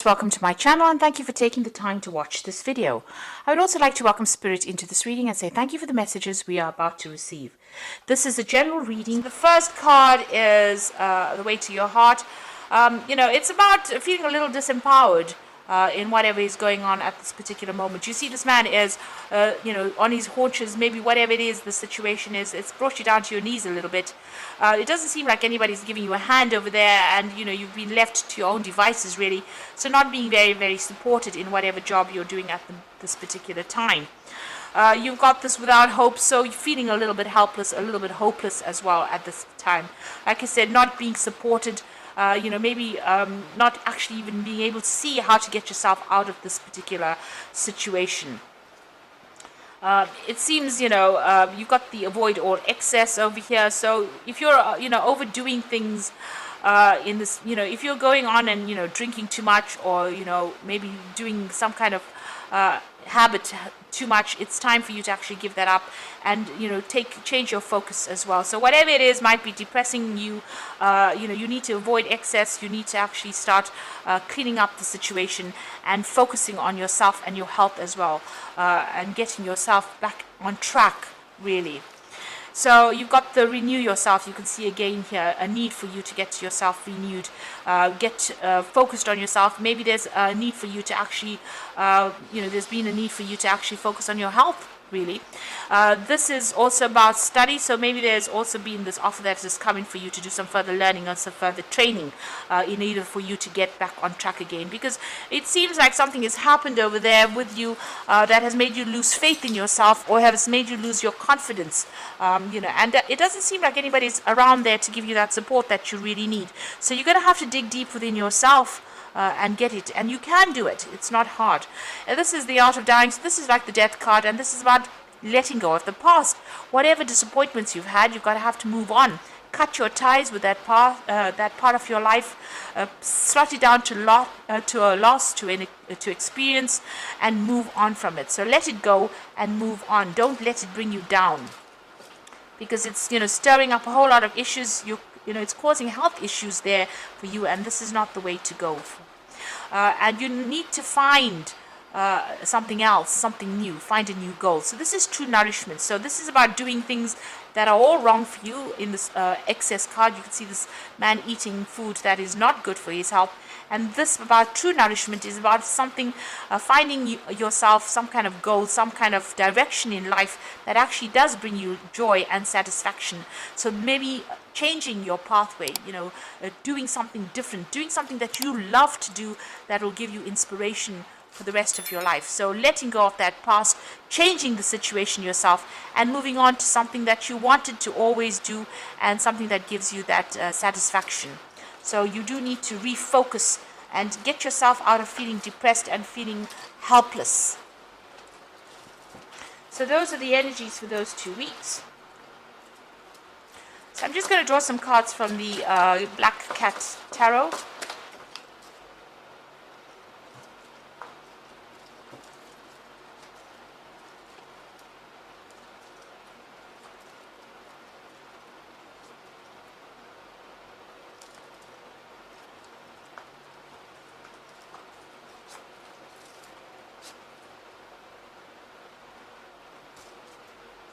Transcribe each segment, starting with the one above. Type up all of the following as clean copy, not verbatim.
Welcome to my channel and thank you for taking the time to watch this video. I would also like to welcome Spirit into this reading and say thank you for the messages we are about to receive. This is a general reading. The first card is the way to your heart. It's about feeling a little disempowered in whatever is going on at this particular moment. You see this man is, on his haunches, maybe whatever it is the situation is, it's brought you down to your knees a little bit. It doesn't seem like anybody's giving you a hand over there, and you've been left to your own devices really, so not being very, very supported in whatever job you're doing at this particular time. You've got this without hope, so you're feeling a little bit helpless, a little bit hopeless as well at this time. Like I said, not being supported, maybe not actually even being able to see how to get yourself out of this particular situation. It seems, you've got the avoid all excess over here. So if you're, overdoing things in this, if you're going on and, drinking too much or, maybe doing some kind of habit too much, it's time for you to actually give that up and change your focus as well. So whatever it is might be depressing you, you need to avoid excess. You need to actually start cleaning up the situation and focusing on yourself and your health as well, and getting yourself back on track really. So you've got the renew yourself. You can see again here a need for you to get yourself renewed, get focused on yourself. Maybe there's a need for you to actually, there's been a need for you to actually focus on your health really. This is also about study, so maybe there's also been this offer that is coming for you to do some further learning or some further training in order for you to get back on track again, because it seems like something has happened over there with you that has made you lose faith in yourself or has made you lose your confidence, and it doesn't seem like anybody's around there to give you that support that you really need. So you're going to have to dig deep within yourself and get it, and you can do it. It's not hard. And this is the art of dying. So this is like the death card, and this is about letting go of the past. Whatever disappointments you've had, you've got to have to move on. Cut your ties with that part of your life. Slot it down to a loss, to experience, and move on from it. So let it go and move on. Don't let it bring you down, because it's stirring up a whole lot of issues. It's causing health issues there for you, and this is not the way to go. And you need to find something else, something new, find a new goal. So this is true nourishment. So this is about doing things that are all wrong for you. In this excess card, you can see this man eating food that is not good for his health. And this about true nourishment is about something, finding yourself some kind of goal, some kind of direction in life that actually does bring you joy and satisfaction. So maybe changing your pathway, doing something different, doing something that you love to do that will give you inspiration for the rest of your life. So letting go of that past, changing the situation yourself, and moving on to something that you wanted to always do and something that gives you that satisfaction. So you do need to refocus and get yourself out of feeling depressed and feeling helpless. So those are the energies for those 2 weeks. So I'm just going to draw some cards from the Black Cat Tarot.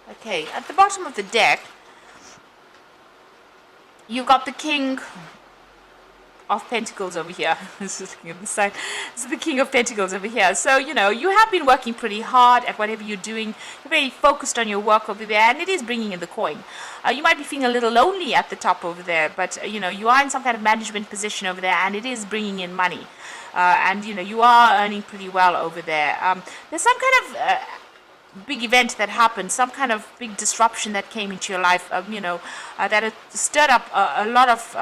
Okay, at the bottom of the deck, you've got the King of Pentacles over here. This is looking at the side. This is the King of Pentacles over here. So, you have been working pretty hard at whatever you're doing. You're very focused on your work over there, and it is bringing in the coin. You might be feeling a little lonely at the top over there, but, you are in some kind of management position over there, and it is bringing in money. And, you are earning pretty well over there. There's some kind of big event that happened, some kind of big disruption that came into your life, that it stirred up a lot of,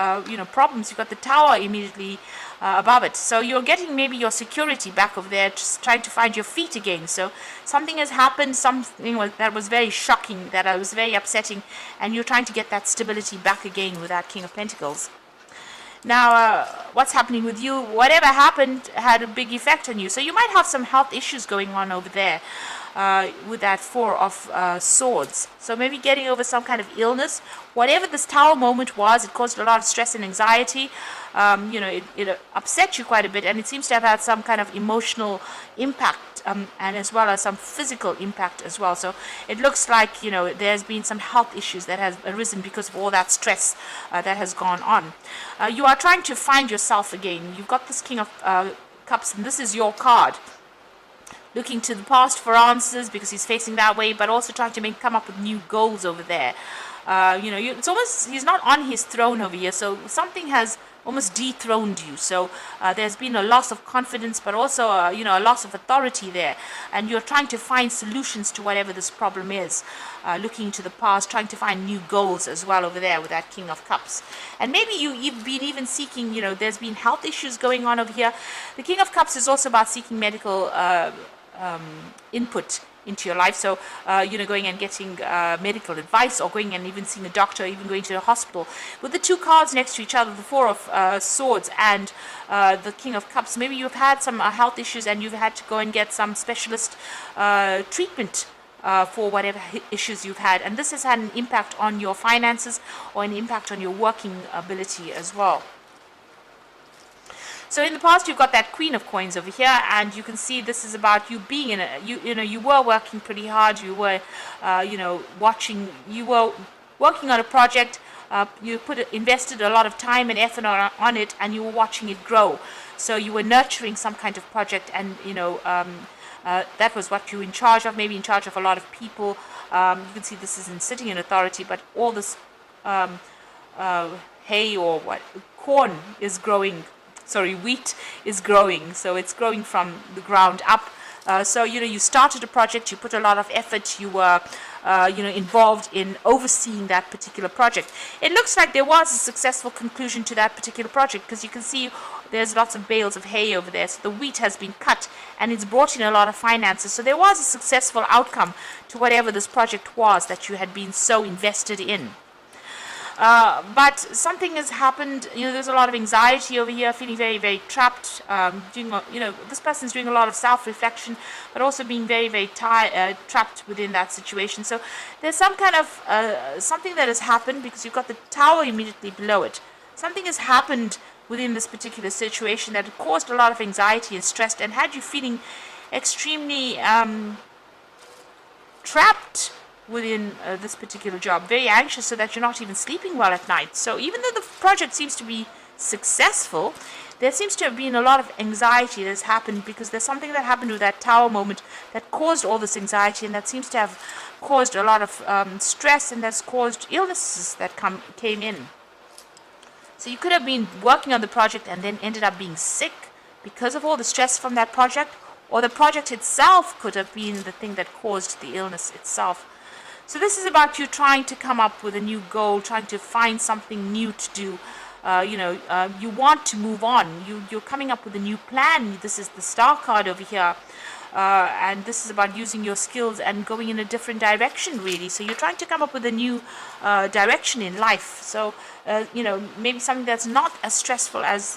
problems. You've got the Tower immediately above it. So you're getting maybe your security back over there, just trying to find your feet again. So something has happened, something that was very shocking, that was very upsetting, and you're trying to get that stability back again with that King of Pentacles. Now, what's happening with you? Whatever happened had a big effect on you. So you might have some health issues going on over there. with that Four of Swords. So maybe getting over some kind of illness. Whatever this Tower moment was, it caused a lot of stress and anxiety. It upset you quite a bit, and it seems to have had some kind of emotional impact, and as well as some physical impact as well. So it looks like, there's been some health issues that has arisen because of all that stress that has gone on. You are trying to find yourself again. You've got this King of Cups, and this is your card. Looking to the past for answers because he's facing that way, but also trying to come up with new goals over there. It's almost, he's not on his throne over here, so something has almost dethroned you. So there's been a loss of confidence, but also a loss of authority there, and you're trying to find solutions to whatever this problem is. Looking to the past, trying to find new goals as well over there with that King of Cups. And maybe you've been even seeking, there's been health issues going on over here. The King of Cups is also about seeking medical input into your life. So going and getting medical advice, or going and even seeing a doctor, even going to the hospital. With the two cards next to each other, the Four of Swords and the King of Cups, maybe you've had some health issues and you've had to go and get some specialist treatment for whatever issues you've had, and this has had an impact on your finances or an impact on your working ability as well. So in the past, you've got that Queen of Coins over here, and you can see this is about you being in a, you were working pretty hard. You were, you were working on a project. You invested a lot of time and effort on it, and you were watching it grow. So you were nurturing some kind of project, and that was what you were in charge of. Maybe in charge of a lot of people. You can see this isn't sitting in authority, but all this hay or corn is growing. Sorry, wheat is growing, so it's growing from the ground up. So you started a project, you put a lot of effort, you were involved in overseeing that particular project. It looks like there was a successful conclusion to that particular project, because you can see there's lots of bales of hay over there. So the wheat has been cut and it's brought in a lot of finances. So there was a successful outcome to whatever this project was that you had been so invested in. But something has happened. There's a lot of anxiety over here, feeling very, very trapped. This person's doing a lot of self-reflection, but also being very, very trapped within that situation. So there's some kind of something that has happened, because you've got the Tower immediately below it. Something has happened within this particular situation that caused a lot of anxiety and stress, and had you feeling extremely trapped within this particular job, very anxious, so that you're not even sleeping well at night. So even though the project seems to be successful, there seems to have been a lot of anxiety that's happened, because there's something that happened with that Tower moment that caused all this anxiety, and that seems to have caused a lot of stress, and that's caused illnesses that came in. So you could have been working on the project and then ended up being sick because of all the stress from that project, or the project itself could have been the thing that caused the illness itself. So this is about you trying to come up with a new goal, trying to find something new to do. You want to move on. You're coming up with a new plan. This is the Star card over here. And this is about using your skills and going in a different direction, really. So you're trying to come up with a new direction in life. So, maybe something that's not as stressful as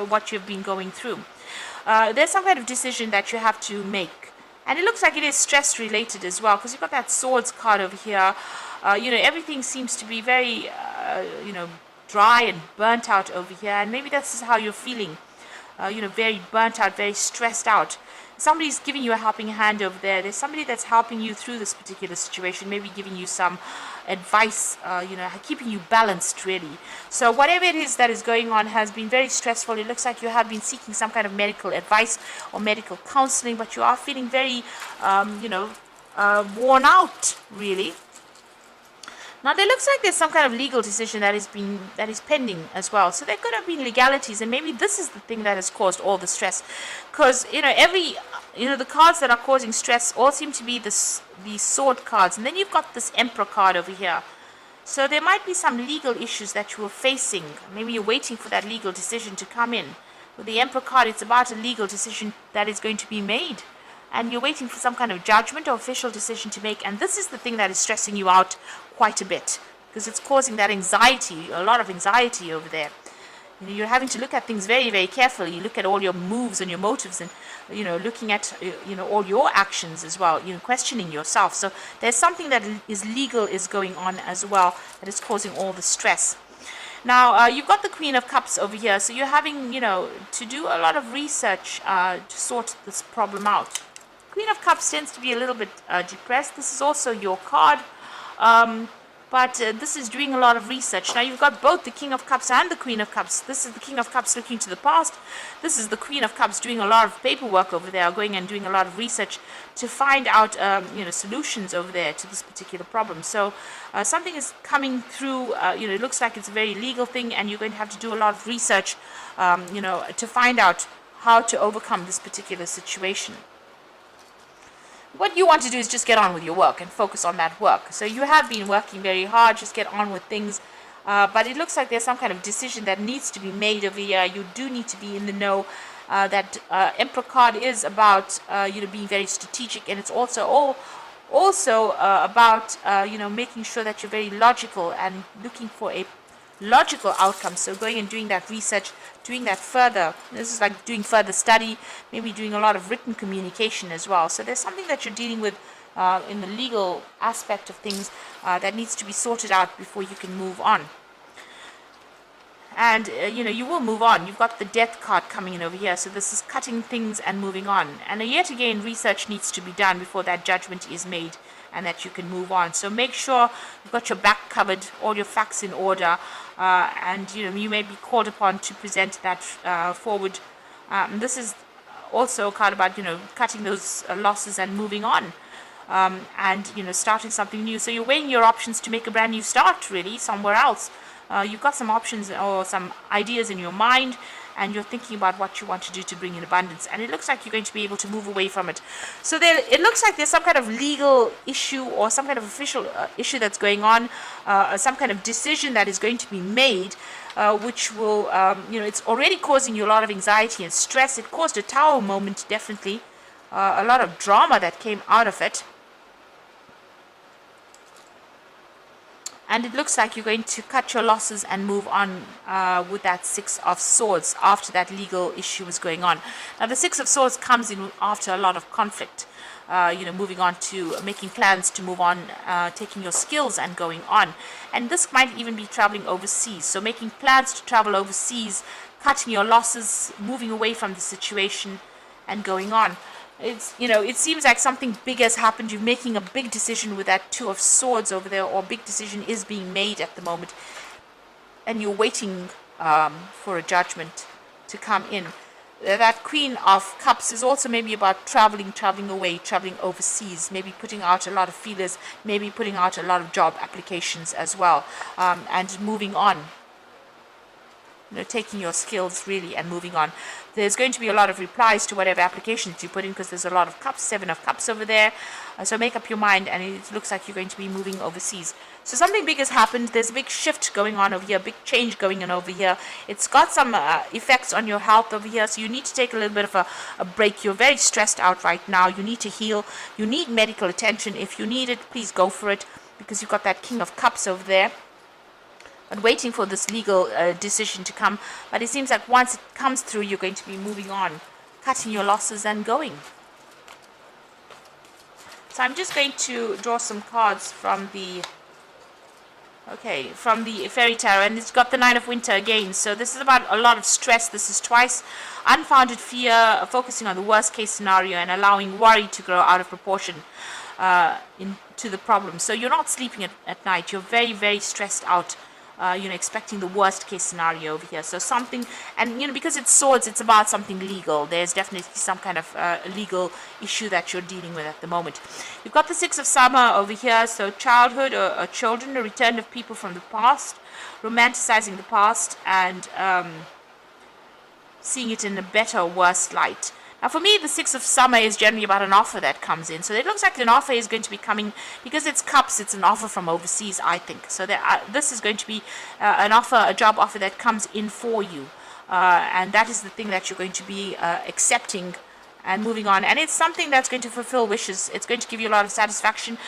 what you've been going through. There's some kind of decision that you have to make. And it looks like it is stress related as well, because you've got that Swords card over here. Everything seems to be very, dry and burnt out over here. And maybe this is how you're feeling, very burnt out, very stressed out. Somebody's giving you a helping hand over there. There's somebody that's helping you through this particular situation, maybe giving you some advice, keeping you balanced, really. So whatever it is that is going on has been very stressful. It looks like you have been seeking some kind of medical advice or medical counseling, but you are feeling very, worn out, really. Now, there looks like there's some kind of legal decision that is pending as well. So there could have been legalities, and maybe this is the thing that has caused all the stress. Because, the cards that are causing stress all seem to be the sword cards. And then you've got this Emperor card over here. So there might be some legal issues that you are facing. Maybe you're waiting for that legal decision to come in. With the Emperor card, it's about a legal decision that is going to be made. And you're waiting for some kind of judgment or official decision to make. And this is the thing that is stressing you out quite a bit, because it's causing that anxiety, a lot of anxiety over there. You know, you're having to look at things very, very carefully. You look at all your moves and your motives, and you know, looking at all your actions as well. You know, questioning yourself. So there's something that is legal is going on as well that is causing all the stress. Now you've got the Queen of Cups over here, so you're having to do a lot of research to sort this problem out. Queen of Cups tends to be a little bit depressed. This is also your card. But this is doing a lot of research. Now you've got both the King of Cups and the Queen of Cups. This is the King of Cups looking to the past. This is the Queen of Cups doing a lot of paperwork over there, going and doing a lot of research to find out solutions over there to this particular problem. So something is coming through. It looks like it's a very legal thing, and you're going to have to do a lot of research to find out how to overcome this particular situation. What you want to do is just get on with your work and focus on that work. So you have been working very hard, just get on with things. But it looks like there's some kind of decision that needs to be made over here. You do need to be in the know. That Emperor card is about being very strategic, and it's also about making sure that you're very logical and looking for a logical outcome. So going and doing that research, doing that further. This is like doing further study, maybe doing a lot of written communication as well. So there's something that you're dealing with in the legal aspect of things that needs to be sorted out before you can move on. And you will move on. You've got the Death card coming in over here, so this is cutting things and moving on. And yet again, research needs to be done before that judgment is made and that you can move on. So make sure you've got your back covered, all your facts in order, and you may be called upon to present that forward. This is also a card about cutting those losses and moving on, and starting something new. So you're weighing your options to make a brand new start, really, somewhere else. You've got some options or some ideas in your mind, and you're thinking about what you want to do to bring in abundance, and it looks like you're going to be able to move away from it. So it looks like there's some kind of legal issue or some kind of official issue that's going on, some kind of decision that is going to be made, which will, it's already causing you a lot of anxiety and stress. It caused a Tower moment, definitely, a lot of drama that came out of it. And it looks like you're going to cut your losses and move on with that Six of Swords after that legal issue is going on. Now, the Six of Swords comes in after a lot of conflict, moving on to making plans to move on, taking your skills and going on. And this might even be traveling overseas. So making plans to travel overseas, cutting your losses, moving away from the situation and going on. It's, it seems like something big has happened. You're making a big decision with that Two of Swords over there, or a big decision is being made at the moment. And you're waiting for a judgment to come in. That Queen of Cups is also maybe about traveling away, traveling overseas, maybe putting out a lot of feelers, maybe putting out a lot of job applications as well, and moving on. Taking your skills really and moving on. There's going to be a lot of replies to whatever applications you put in, because there's a lot of cups, Seven of Cups over there. So make up your mind, and it looks like you're going to be moving overseas. So something big has happened. There's a big shift going on over here, big change going on over here. It's got some effects on your health over here, so you need to take a little bit of a break. You're very stressed out right now. You need to heal. You need medical attention. If you need it, please go for it, because you've got that King of Cups over there. But waiting for this legal decision to come. But it seems like once it comes through, you're going to be moving on, cutting your losses and going. So I'm just going to draw some cards from the Fairy Tarot, and it's got the Nine of Winter again. So this is about a lot of stress. This is twice unfounded fear, focusing on the worst case scenario and allowing worry to grow out of proportion into the problem. So you're not sleeping at night. You're very, very stressed out. Expecting the worst case scenario over here. So something, and because it's swords, it's about something legal. There's definitely some kind of legal issue that you're dealing with at the moment. You've got the Six of Summer over here. So childhood or children, a return of people from the past, romanticizing the past, and seeing it in a better or worse light. Now, for me, the Six of Summer is generally about an offer that comes in. So it looks like an offer is going to be coming, because it's cups, it's an offer from overseas, I think. So this is going to be an offer, a job offer that comes in for you. And that is the thing that you're going to be accepting and moving on. And it's something that's going to fulfill wishes. It's going to give you a lot of satisfaction.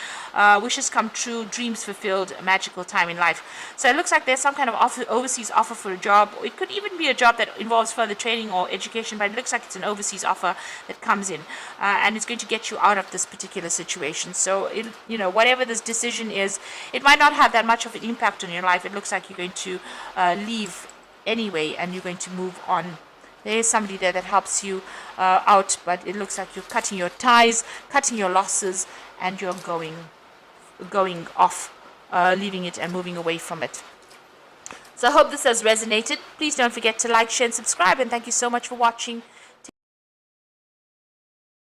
Wishes come true, dreams fulfilled, a magical time in life. So it looks like there's some kind of overseas offer for a job. It could even be a job that involves further training or education, but it looks like it's an overseas offer that comes in, and it's going to get you out of this particular situation. So whatever this decision is, it might not have that much of an impact on your life. It looks like you're going to leave anyway, and you're going to move on. There is somebody there that helps you out, but it looks like you're cutting your ties, cutting your losses, and you're going off, leaving it and moving away from it. So I hope this has resonated. Please don't forget to like, share, and subscribe, and thank you so much for watching.